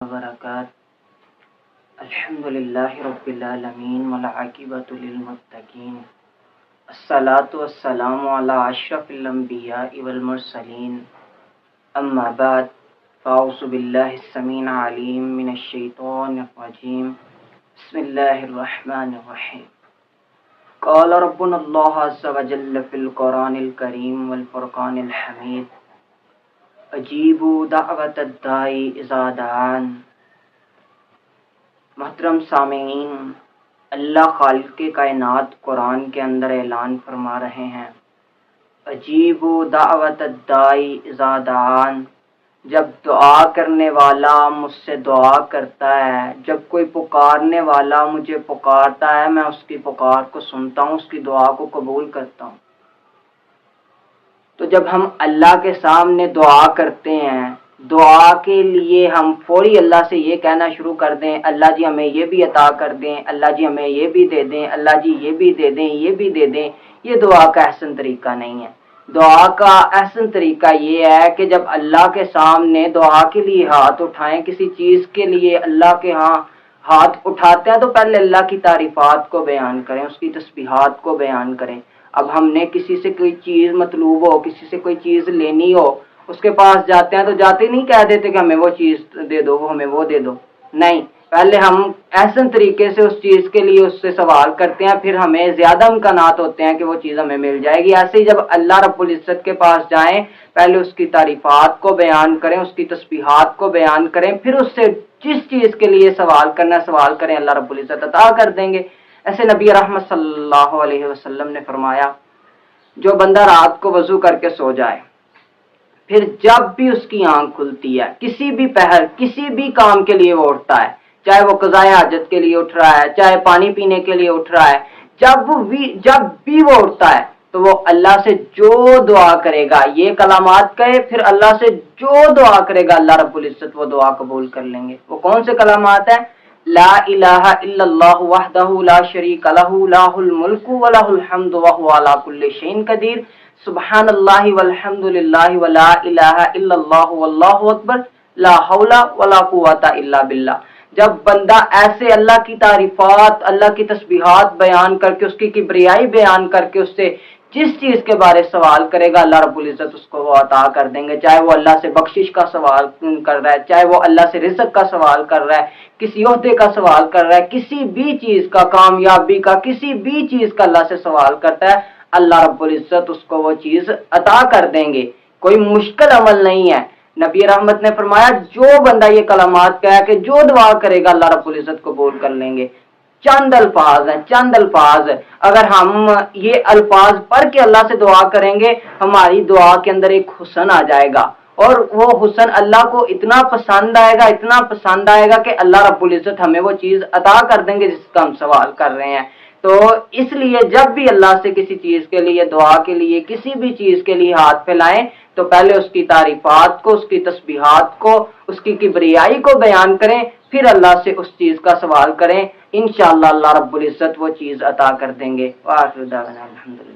وبرکاتہ الحمدللہ رب العالمین والعاقبۃ للمتقین الصلاۃ والسلام علی اشرف الانبیاء والمرسلین اما بعد فاعوذ باللہ السمیع العلیم من الشیطان الرجیم بسم اللہ الرحمن الرحیم قال ربنا اللہ عز وجل فی القرآن الکریم والفرقان الحمید اجیبوا دعوت الداعی اذا دعان۔ محترم سامعین، اللہ خالق کائنات قرآن کے اندر اعلان فرما رہے ہیں، اجیبوا دعوت الداعی اذا دعان۔ جب دعا کرنے والا مجھ سے دعا کرتا ہے، جب کوئی پکارنے والا مجھے پکارتا ہے، میں اس کی پکار کو سنتا ہوں، اس کی دعا کو قبول کرتا ہوں۔ تو جب ہم اللہ کے سامنے دعا کرتے ہیں، دعا کے لیے ہم فوری اللہ سے یہ کہنا شروع کر دیں، اللہ جی ہمیں یہ بھی عطا کر دیں، اللہ جی ہمیں یہ بھی دے دیں، اللہ جی یہ بھی دے دیں، یہ بھی دے دیں، یہ دعا کا احسن طریقہ نہیں ہے۔ دعا کا احسن طریقہ یہ ہے کہ جب اللہ کے سامنے دعا کے لیے ہاتھ اٹھائیں، کسی چیز کے لیے اللہ کے ہاں ہاتھ اٹھاتے ہیں تو پہلے اللہ کی تعریفات کو بیان کریں، اس کی تسبیحات کو بیان کریں۔ اب ہم نے کسی سے کوئی چیز مطلوب ہو، کسی سے کوئی چیز لینی ہو، اس کے پاس جاتے ہیں تو جاتے نہیں کہہ دیتے کہ ہمیں وہ چیز دے دو، ہمیں وہ دے دو، نہیں، پہلے ہم احسن طریقے سے اس چیز کے لیے اس سے سوال کرتے ہیں، پھر ہمیں زیادہ امکانات ہوتے ہیں کہ وہ چیز ہمیں مل جائے گی۔ ایسے ہی جب اللہ رب العزت کے پاس جائیں، پہلے اس کی تعریفات کو بیان کریں، اس کی تسبیحات کو بیان کریں، پھر اس سے جس چیز کے لیے سوال کرنا سوال کریں، اللہ رب العزت عطا کر دیں گے۔ ایسے نبی رحمت صلی اللہ علیہ وسلم نے فرمایا، جو بندہ رات کو وضو کر کے سو جائے، پھر جب بھی اس کی آنکھ کھلتی ہے، کسی بھی پہر کسی بھی کام کے لیے وہ اٹھتا ہے، چاہے وہ قضائے حاجت کے لیے اٹھ رہا ہے، چاہے پانی پینے کے لیے اٹھ رہا ہے، جب بھی وہ اٹھتا ہے تو وہ اللہ سے جو دعا کرے گا، یہ کلمات کہے، پھر اللہ سے جو دعا کرے گا اللہ رب العزت وہ دعا قبول کر لیں گے۔ وہ کون سے کلمات ہیں؟ لا الہ الا اللہ وحدہ لا شریک لہ لہ الملک ولہ الحمد وہو علی کل شیء قدیر، سبحان اللہ والحمد للہ ولا الہ الا اللہ واللہ اکبر، لا حول ولا قوۃ الا باللہ۔ جب بندہ ایسے اللہ کی تعریفات، اللہ کی تسبیحات بیان کر کے، اس کی کبریائی بیان کر کے اس سے جس چیز کے بارے سوال کرے گا، اللہ رب العزت اس کو وہ عطا کر دیں گے، چاہے وہ اللہ سے بخشش کا سوال کر رہا ہے، چاہے وہ اللہ سے رزق کا سوال کر رہا ہے، کسی عہدے کا سوال کر رہا ہے، کسی بھی چیز کا، کامیابی کا، کسی بھی چیز کا اللہ سے سوال کرتا ہے، اللہ رب العزت اس کو وہ چیز عطا کر دیں گے۔ کوئی مشکل عمل نہیں ہے۔ نبی رحمت نے فرمایا، جو بندہ یہ کلمات کہا کہ جو دعا کرے گا اللہ رب العزت قبول کر لیں گے۔ چند الفاظ ہیں، چند الفاظ، اگر ہم یہ الفاظ پڑھ کے اللہ سے دعا کریں گے، ہماری دعا کے اندر ایک حسن آ جائے گا، اور وہ حسن اللہ کو اتنا پسند آئے گا، اتنا پسند آئے گا کہ اللہ رب العزت ہمیں وہ چیز عطا کر دیں گے جس کا ہم سوال کر رہے ہیں۔ تو اس لیے جب بھی اللہ سے کسی چیز کے لیے، دعا کے لیے، کسی بھی چیز کے لیے ہاتھ پھیلائیں تو پہلے اس کی تعریفات کو، اس کی تسبیحات کو، اس کی کبریائی کو بیان کریں، پھر اللہ سے اس چیز کا سوال کریں، انشاءاللہ اللہ رب العزت وہ چیز عطا کر دیں گے۔ وآخر دعوانا الحمدللہ۔